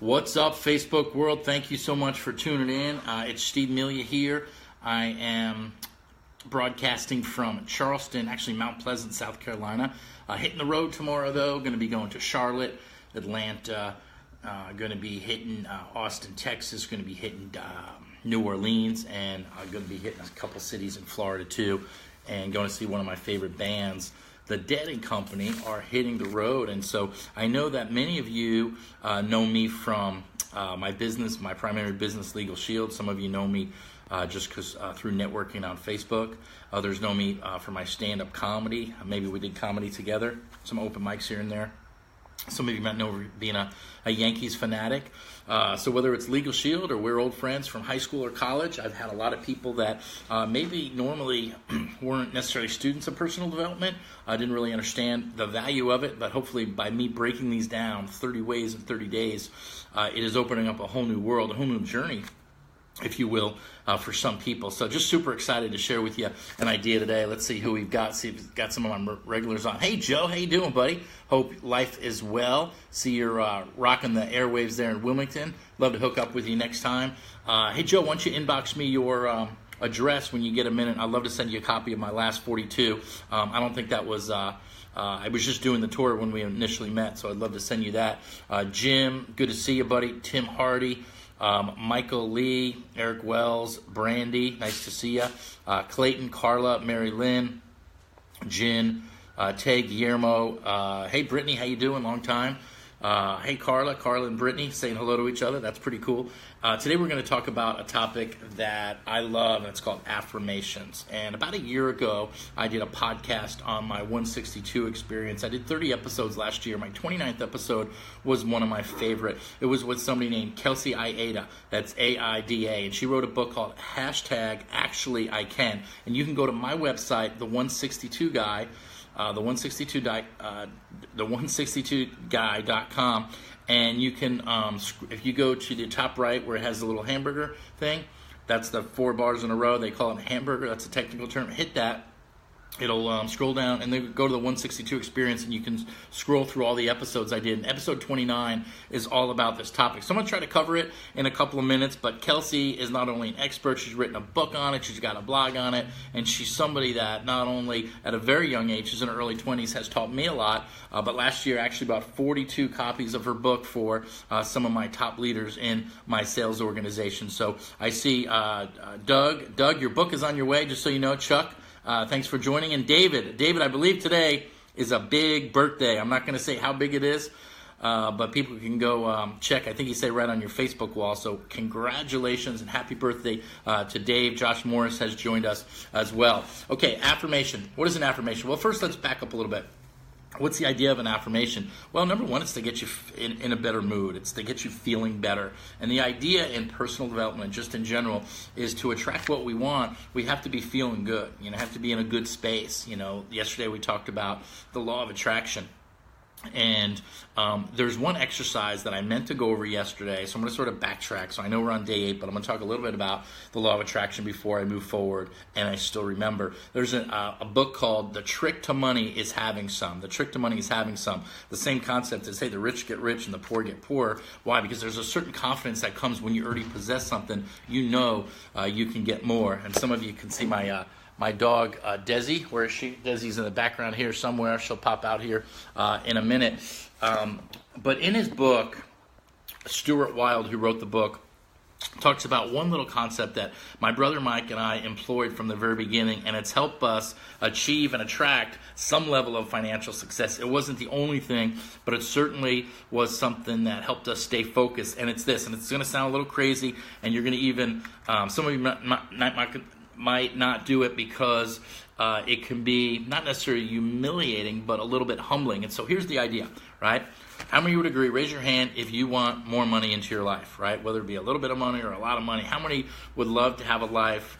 What's up, Facebook world? Thank you so much for tuning in. It's Steve Melia here. I am broadcasting from Charleston, actually Mount Pleasant, South Carolina. Hitting the road tomorrow, though. Going to be going to Charlotte, Atlanta. Going to be hitting Austin, Texas. Going to be hitting New Orleans, and I'm going to be hitting a couple cities in Florida too. And going to see one of my favorite bands, The Dead and Company, are hitting the road. And so I know that many of you know me from my business, my primary business, Legal Shield. Some of you know me just because through networking on Facebook. Others know me for my stand-up comedy. Maybe we did comedy together, some open mics here and there. Some of you might know being a Yankees fanatic. So whether it's Legal Shield or we're old friends from high school or college, I've had a lot of people that maybe normally weren't necessarily students of personal development. I didn't really understand the value of it, but hopefully by me breaking these down 30 ways in 30 days, it is opening up a whole new world, a whole new journey, if you will, for some people. So just super excited to share with you an idea today. Let's see who we've got. See if we've got some of my regulars on. Hey, Joe, how you doing, buddy? Hope life is well. See you're rocking the airwaves there in Wilmington. Love to hook up with you next time. Hey, Joe, why don't you inbox me your address when you get a minute? I'd love to send you a copy of my last 42. I don't think that was... I was just doing the tour when we initially met, so I'd love to send you that. Jim, good to see you, buddy. Tim Hardy. Michael Lee, Eric Wells, Brandy, nice to see you. Clayton, Carla, Mary Lynn, Jen, Tay, Guillermo. Hey, Brittany, how you doing? Long time. Hey, Carla and Brittany saying hello to each other. That's pretty cool. Today we're going to talk about a topic that I love, and it's called affirmations. And about a year ago, I did a podcast on my 162 experience. I did 30 episodes last year. My 29th episode was one of my favorite. It was with somebody named Kelsey Aida. That's A-I-D-A. And she wrote a book called #ActuallyICan. And you can go to my website, The 162 Guy, the 162guy.com, and you can, if you go to the top right where it has the little hamburger thing, that's the 4 bars in a row. They call it a hamburger. That's a technical term. Hit that. It'll scroll down and then go to the 162 experience, and you can scroll through all the episodes I did. And episode 29 is all about this topic. So I'm going to try to cover it in a couple of minutes, but Kelsey is not only an expert, she's written a book on it, she's got a blog on it, and she's somebody that not only at a very young age, she's in her early 20s, has taught me a lot, but last year actually bought 42 copies of her book for some of my top leaders in my sales organization. So I see Doug, your book is on your way, just so you know. Chuck, thanks for joining. And David, I believe today is a big birthday. I'm not going to say how big it is, but people can go check. I think you say right on your Facebook wall. So congratulations and happy birthday to Dave. Josh Morris has joined us as well. Okay, affirmation. What is an affirmation? Well, first let's back up a little bit. What's the idea of an affirmation? Well, number one, it's to get you in a better mood. It's to get you feeling better. And the idea in personal development, just in general, is to attract what we want. We have to be feeling good. Have to be in a good space. Yesterday we talked about the law of attraction. And there's one exercise that I meant to go over yesterday, so I'm going to sort of backtrack. So I know we're on day 8, but I'm going to talk a little bit about the law of attraction before I move forward, and I still remember. There's a book called The Trick to Money is Having Some. The Trick to Money is Having Some. The same concept is, hey, the rich get rich and the poor get poor. Why? Because there's a certain confidence that comes when you already possess something. You can get more. And some of you can see my dog, Desi. Where is she? Desi's in the background here somewhere. She'll pop out here in a minute. But in his book, Stuart Wilde, who wrote the book, talks about one little concept that my brother Mike and I employed from the very beginning, and it's helped us achieve and attract some level of financial success. It wasn't the only thing, but it certainly was something that helped us stay focused, and it's this. And it's going to sound a little crazy, and you're going to even, some of you might not do it because it can be not necessarily humiliating, but a little bit humbling. And so here's the idea, right? How many would agree? Raise your hand if you want more money into your life, right? Whether it be a little bit of money or a lot of money. How many would love to have a life,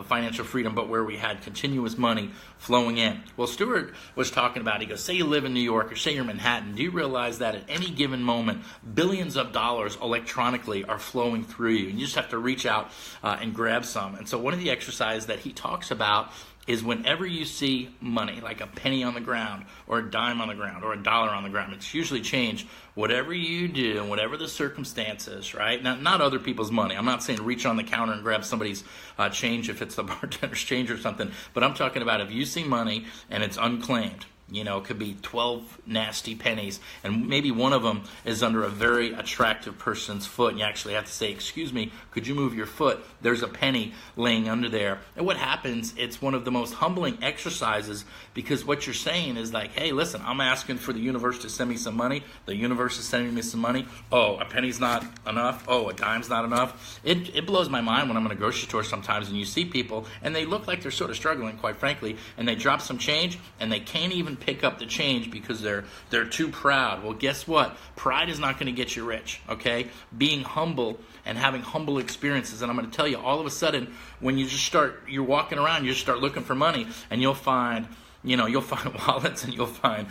financial freedom, but where we had continuous money flowing in? Well, Stuart was talking about, he goes, say you live in New York or say you're in Manhattan. Do you realize that at any given moment, billions of dollars electronically are flowing through you? And you just have to reach out and grab some. And so one of the exercises that he talks about is whenever you see money, like a penny on the ground, or a dime on the ground, or a dollar on the ground, it's usually change. Whatever you do, and whatever the circumstances, right? Now, not other people's money. I'm not saying reach on the counter and grab somebody's change if it's the bartender's change or something, but I'm talking about if you see money and it's unclaimed. You know, it could be 12 nasty pennies, and maybe one of them is under a very attractive person's foot, and you actually have to say, excuse me, could you move your foot? There's a penny laying under there. And what happens, it's one of the most humbling exercises, because what you're saying is like, hey, listen, I'm asking for the universe to send me some money. The universe is sending me some money. Oh, a penny's not enough. Oh, a dime's not enough. It blows my mind when I'm in a grocery store sometimes, and you see people, and they look like they're sort of struggling, quite frankly, and they drop some change, and they can't even pick up the change because they're too proud. Well, guess what? Pride is not going to get you rich, okay? Being humble and having humble experiences. And I'm going to tell you, all of a sudden, when you're walking around, you just start looking for money, and you'll find wallets, and you'll find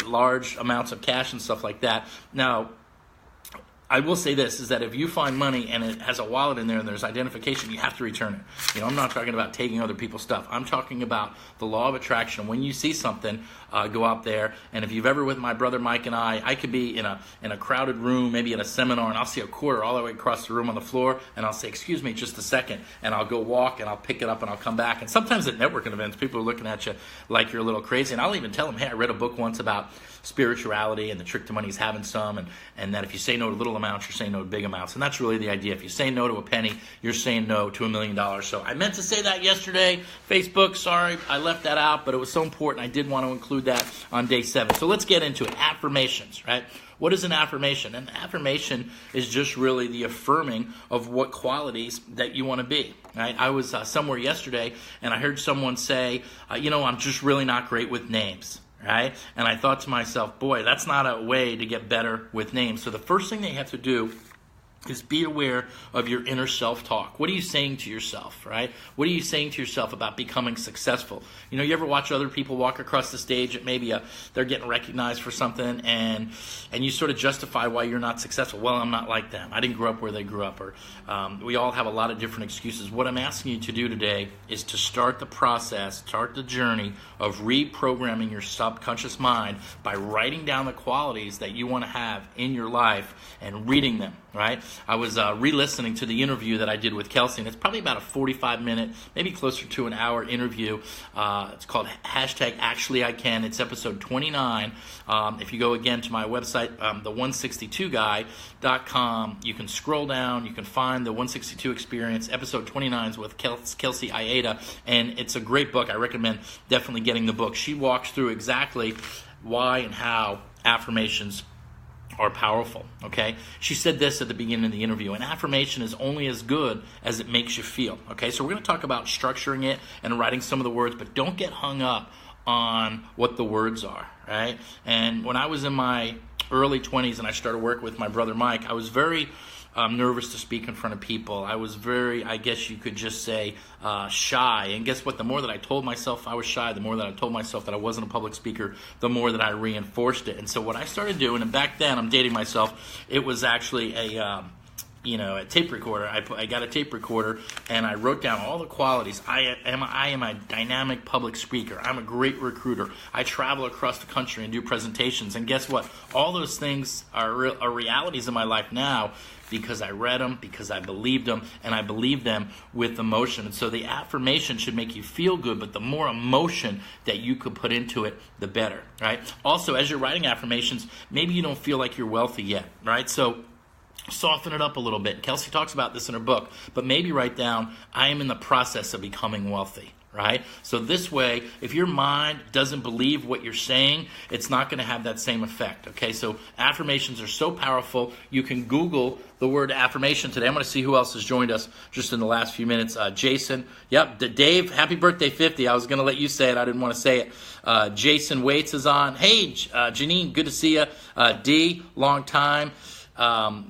large amounts of cash and stuff like that. Now, I will say this, is that if you find money and it has a wallet in there and there's identification, you have to return it. You know, I'm not talking about taking other people's stuff. I'm talking about the law of attraction. When you see something, go out there, and if you've ever with my brother Mike and I could be in a crowded room, maybe at a seminar, and I'll see a quarter all the way across the room on the floor, and I'll say, excuse me, just a second, and I'll go walk, and I'll pick it up, and I'll come back. And sometimes at networking events, people are looking at you like you're a little crazy, and I'll even tell them, hey, I read a book once about spirituality, and the trick to money is having some, and that if you say no to little amounts, you're saying no to big amounts. And that's really the idea. If you say no to a penny, you're saying no to $1 million. So I meant to say that yesterday. Facebook, sorry, I left that out, but it was so important. I did want to include that on day 7. So let's get into it. Affirmations, right? What is an affirmation? An affirmation is just really the affirming of what qualities that you want to be, right? I was somewhere yesterday, and I heard someone say, I'm just really not great with names. Right? And I thought to myself, boy, that's not a way to get better with names. So the first thing they have to do is be aware of your inner self-talk. What are you saying to yourself, right? What are you saying to yourself about becoming successful? You know, you ever watch other people walk across the stage at maybe they're getting recognized for something, and you sort of justify why you're not successful. Well, I'm not like them. I didn't grow up where they grew up. Or we all have a lot of different excuses. What I'm asking you to do today is to start the process, start the journey of reprogramming your subconscious mind by writing down the qualities that you want to have in your life and reading them, right? I was re-listening to the interview that I did with Kelsey, and it's probably about a 45-minute, maybe closer to an hour interview. It's called #ActuallyICan. It's episode 29. If you go again to my website, the162guy.com, you can scroll down, you can find the 162 Experience. Episode 29 is with Kelsey Aida, and it's a great book. I recommend definitely getting the book. She walks through exactly why and how affirmations are powerful, okay? She said this at the beginning of the interview: an affirmation is only as good as it makes you feel, okay? So we're going to talk about structuring it and writing some of the words, but don't get hung up on what the words are, right? And when I was in my early 20s and I started working with my brother Mike, I was very nervous to speak in front of people. I was very, I guess you could just say, shy. And guess what? The more that I told myself I was shy, the more that I told myself that I wasn't a public speaker, the more that I reinforced it. And so what I started doing, and back then, I'm dating myself, it was actually a tape recorder. I got a tape recorder, and I wrote down all the qualities. I am a dynamic public speaker. I'm a great recruiter. I travel across the country and do presentations. And guess what? All those things are realities in my life now, because I read them, because I believed them, and I believe them with emotion. And so the affirmation should make you feel good, but the more emotion that you could put into it, the better, right? Also, as you're writing affirmations, maybe you don't feel like you're wealthy yet, right? So soften it up a little bit. Kelsey talks about this in her book, but maybe write down, I am in the process of becoming wealthy. Right? So this way, if your mind doesn't believe what you're saying, it's not going to have that same effect. Okay, so affirmations are so powerful. You can Google the word affirmation today. I'm going to see who else has joined us just in the last few minutes. Jason, yep, Dave, happy birthday 50. I was going to let you say it. I didn't want to say it. Jason Waits is on. Hey, Janine, good to see you. D, long time.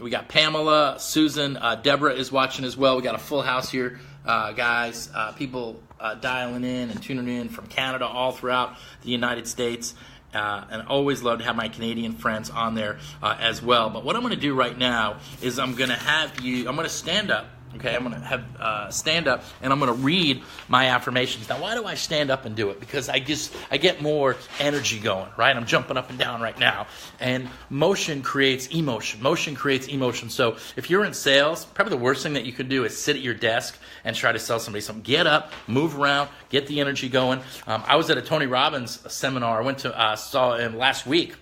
We got Pamela, Susan, Deborah is watching as well. We got a full house here, guys. People dialing in and tuning in from Canada, all throughout the United States. And always love to have my Canadian friends on there as well. But what I'm going to do right now is I'm going to stand up, Okay, I'm going to have stand up, and I'm going to read my affirmations. Now, why do I stand up and do it? Because I get more energy going, right? I'm jumping up and down right now. And motion creates emotion. Motion creates emotion. So if you're in sales, probably the worst thing that you could do is sit at your desk and try to sell somebody something. Get up, move around, get the energy going. I was at a Tony Robbins seminar. I went to saw him last week.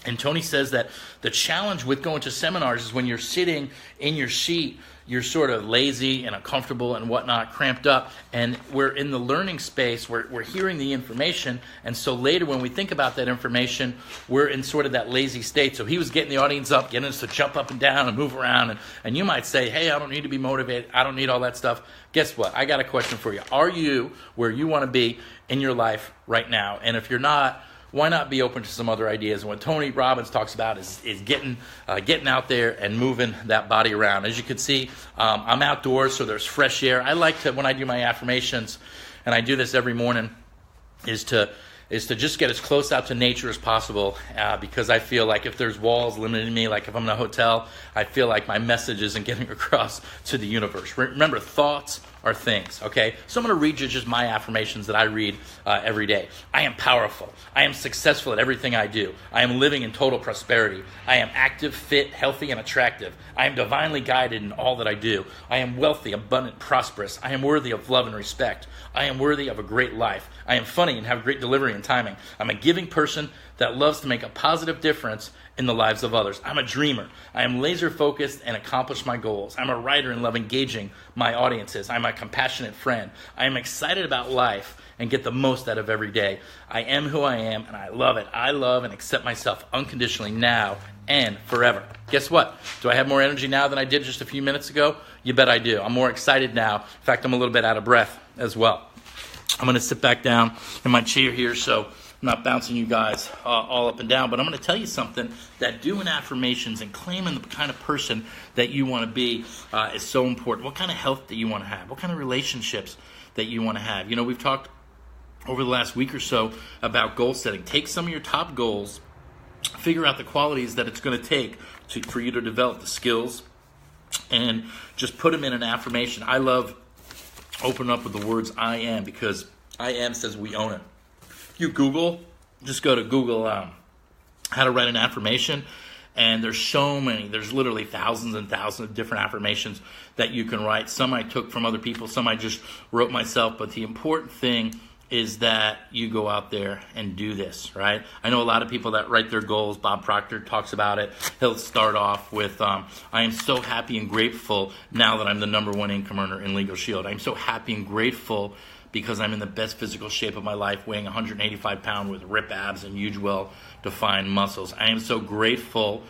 And Tony says that the challenge with going to seminars is when you're sitting in your seat, you're sort of lazy and uncomfortable and whatnot, cramped up. And we're in the learning space, we're hearing the information. And so later when we think about that information, we're in sort of that lazy state. So he was getting the audience up, getting us to jump up and down and move around. And you might say, hey, I don't need to be motivated. I don't need all that stuff. Guess what? I got a question for you. Are you where you want to be in your life right now? And if you're not, why not be open to some other ideas? And what Tony Robbins talks about is getting out there and moving that body around. As you can see, I'm outdoors, so there's fresh air. I like to, when I do my affirmations, and I do this every morning, is to just get as close out to nature as possible, because I feel like if there's walls limiting me, like if I'm in a hotel, I feel like my message isn't getting across to the universe. Remember, thoughts are things, okay? So I'm going to read you just my affirmations that I read every day. I am powerful. I am successful at everything I do. I am living in total prosperity. I am active, fit, healthy, and attractive. I am divinely guided in all that I do. I am wealthy, abundant, prosperous. I am worthy of love and respect. I am worthy of a great life. I am funny and have great delivery and timing. I'm a giving person that loves to make a positive difference in the lives of others. I'm a dreamer. I am laser focused and accomplish my goals. I'm a writer and love engaging my audiences. I'm a compassionate friend. I am excited about life and get the most out of every day. I am who I am and I love it. I love and accept myself unconditionally now and forever. Guess what? Do I have more energy now than I did just a few minutes ago? You bet I do. I'm more excited now. In fact, I'm a little bit out of breath as well. I'm going to sit back down in my chair here so I'm not bouncing you guys all up and down, but I'm going to tell you something, that doing affirmations and claiming the kind of person that you want to be is so important. What kind of health that you want to have? What kind of relationships that you want to have? You know, we've talked over the last week or so about goal setting. Take some of your top goals, figure out the qualities that it's going to take for you to develop the skills, and just put them in an affirmation. I love opening up with the words I am, because I am says we own it. You Google, just go to Google how to write an affirmation, and there's so many. There's literally thousands and thousands of different affirmations that you can write. Some I took from other people, some I just wrote myself, but the important thing is that you go out there and do this, right? I know a lot of people that write their goals. Bob Proctor talks about it. He'll start off with, I am so happy and grateful now that I'm the #1 income earner in Legal Shield. I'm so happy and grateful because I'm in the best physical shape of my life, weighing 185 pounds with ripped abs and huge, well-defined muscles. I am so grateful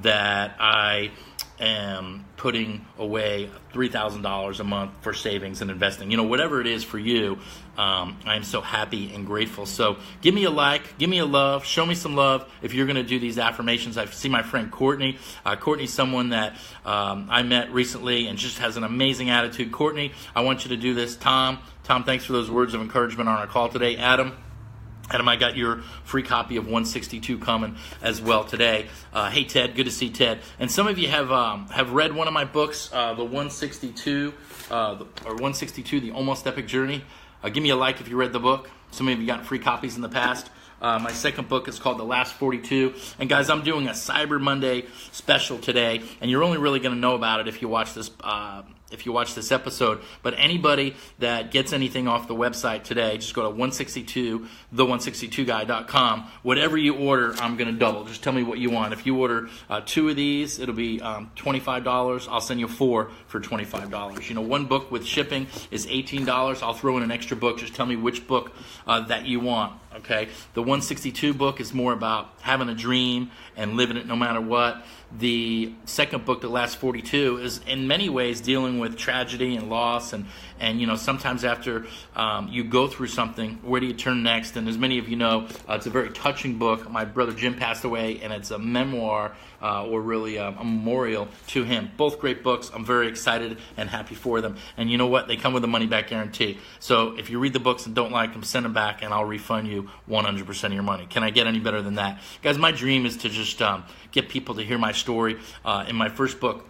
that I am putting away $3,000 a month for savings and investing. You know, whatever it is for you, I am so happy and grateful. So give me a like, give me a love, show me some love if you're going to do these affirmations. I see my friend Courtney. Courtney's someone that I met recently and just has an amazing attitude. Courtney, I want you to do this. Tom, thanks for those words of encouragement on our call today. Adam, I got your free copy of 162 coming as well today. Hey, Ted, good to see Ted. And some of you have read one of my books, the 162, or 162, The Almost Epic Journey. Give me a like if you read the book. Some of you got free copies in the past. My second book is called The Last 42. And guys, I'm doing a Cyber Monday special today, and you're only really going to know about it if you watch this episode. But anybody that gets anything off the website today, just go to 162the162guy.com. Whatever you order, I'm going to double. Just tell me what you want. If you order 2 of these, it'll be $25. I'll send you 4 for $25. You know, 1 book with shipping is $18. I'll throw in an extra book. Just tell me which book that you want. Okay, the 162 book is more about having a dream and living it no matter what. The second book, The Last 42, is in many ways dealing with tragedy and loss, and you know, sometimes after you go through something, where do you turn next? And as many of you know, it's a very touching book. My brother Jim passed away, and it's a memoir or really a memorial to him. Both great books. I'm very excited and happy for them. And you know what? They come with a money-back guarantee. So if you read the books and don't like them, send them back, and I'll refund you 100% of your money. Can I get any better than that? Guys, my dream is to just get people to hear my story. In my first book,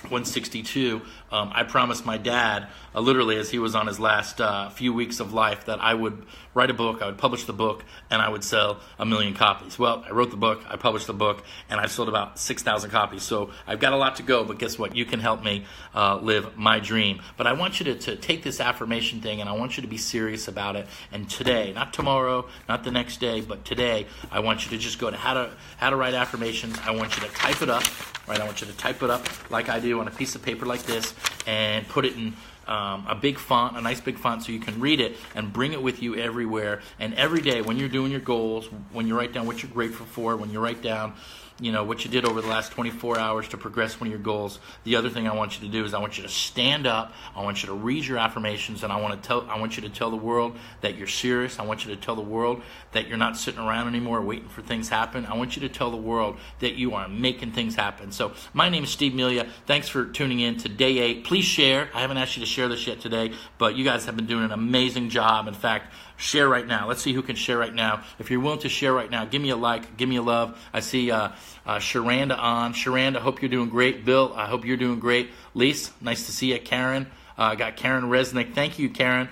162, I promised my dad, literally as he was on his last few weeks of life, that I would write a book, I would publish the book, and I would sell 1 million copies. Well, I wrote the book, I published the book, and I've sold about 6,000 copies. So I've got a lot to go, but guess what? You can help me live my dream. But I want you to take this affirmation thing, and I want you to be serious about it. And today, not tomorrow, not the next day, but today, I want you to just go to how to write affirmations. I want you to type it up, right? I want you to type it up like I do on a piece of paper like this, and put it in a big font, a nice big font, so you can read it and bring it with you everywhere. And every day when you're doing your goals, when you write down what you're grateful for, when you write down what you did over the last 24 hours to progress one of your goals, the other thing I want you to do is I want you to stand up, I want you to read your affirmations, and I want you to tell the world that you're serious. I want you to tell the world that you're not sitting around anymore waiting for things to happen. I want you to tell the world that you are making things happen. So my name is Steve Melia. Thanks for tuning in to day 8. Please share. I haven't asked you to share this yet today, but you guys have been doing an amazing job. In fact, share right now. Let's see who can share right now. If you're willing to share right now, give me a like, give me a love. I see Sharanda on. Sharanda, hope you're doing great. Bill, I hope you're doing great. Lise, nice to see you. Karen, I got Karen Resnick. Thank you, Karen,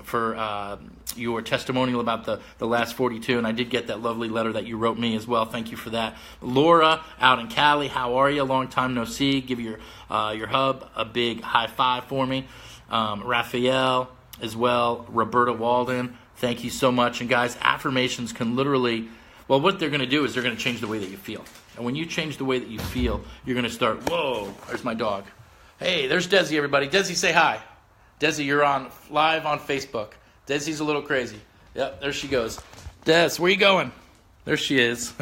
for your testimonial about the last 42, and I did get that lovely letter that you wrote me as well. Thank you for that. Laura, out in Cali, how are you? Long time no see. Give your hub a big high five for me. Raphael as well. Roberta Walden, thank you so much. And guys, affirmations can literally, well, what they're going to do is they're going to change the way that you feel. And when you change the way that you feel, you're going to start, whoa, there's my dog. Hey, there's Desi, everybody. Desi, say hi. Desi, you're on live on Facebook. Desi's a little crazy. Yep, there she goes. Des, where you going? There she is.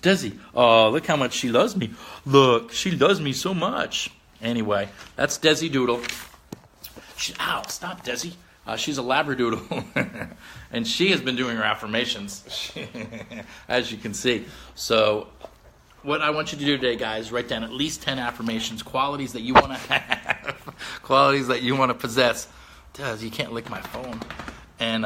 Desi, oh, look how much she loves me. Look, she loves me so much. Anyway, that's Desi Doodle. Ow, stop, Desi. She's a Labradoodle, and she has been doing her affirmations, as you can see. So what I want you to do today, guys, write down at least 10 affirmations, qualities that you want to have, qualities that you want to possess. Desi, you can't lick my phone. And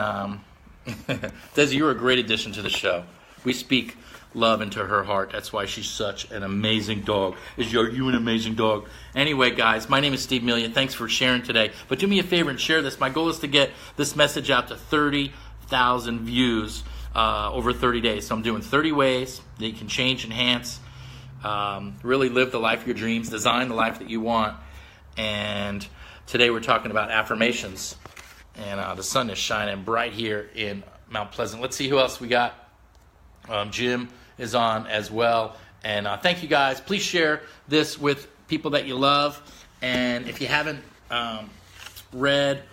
Desi, you're a great addition to the show. We speak love into her heart. That's why she's such an amazing dog. Are you an amazing dog? Anyway, guys, my name is Steve Melia. Thanks for sharing today. But do me a favor and share this. My goal is to get this message out to 30,000 views over 30 days. So I'm doing 30 ways that you can change, enhance, really live the life of your dreams, design the life that you want. And today we're talking about affirmations. And the sun is shining bright here in Mount Pleasant. Let's see who else we got. Jim is on as well. And thank you, guys. Please share this with people that you love. And if you haven't read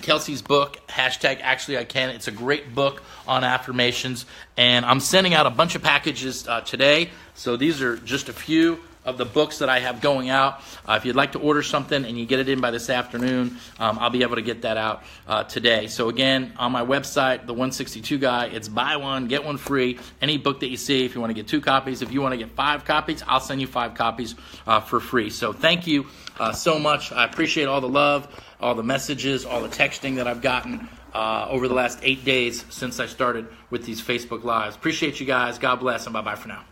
Kelsey's book, #Actually I Can, it's a great book on affirmations. And I'm sending out a bunch of packages today. So these are just a few of the books that I have going out. If you'd like to order something and you get it in by this afternoon, I'll be able to get that out today. So again, on my website, The 162 Guy, it's buy one, get one free. Any book that you see, if you want to get 2 copies, if you want to get 5 copies, I'll send you 5 copies for free. So thank you so much. I appreciate all the love, all the messages, all the texting that I've gotten over the last 8 days since I started with these Facebook Lives. Appreciate you guys. God bless, and bye-bye for now.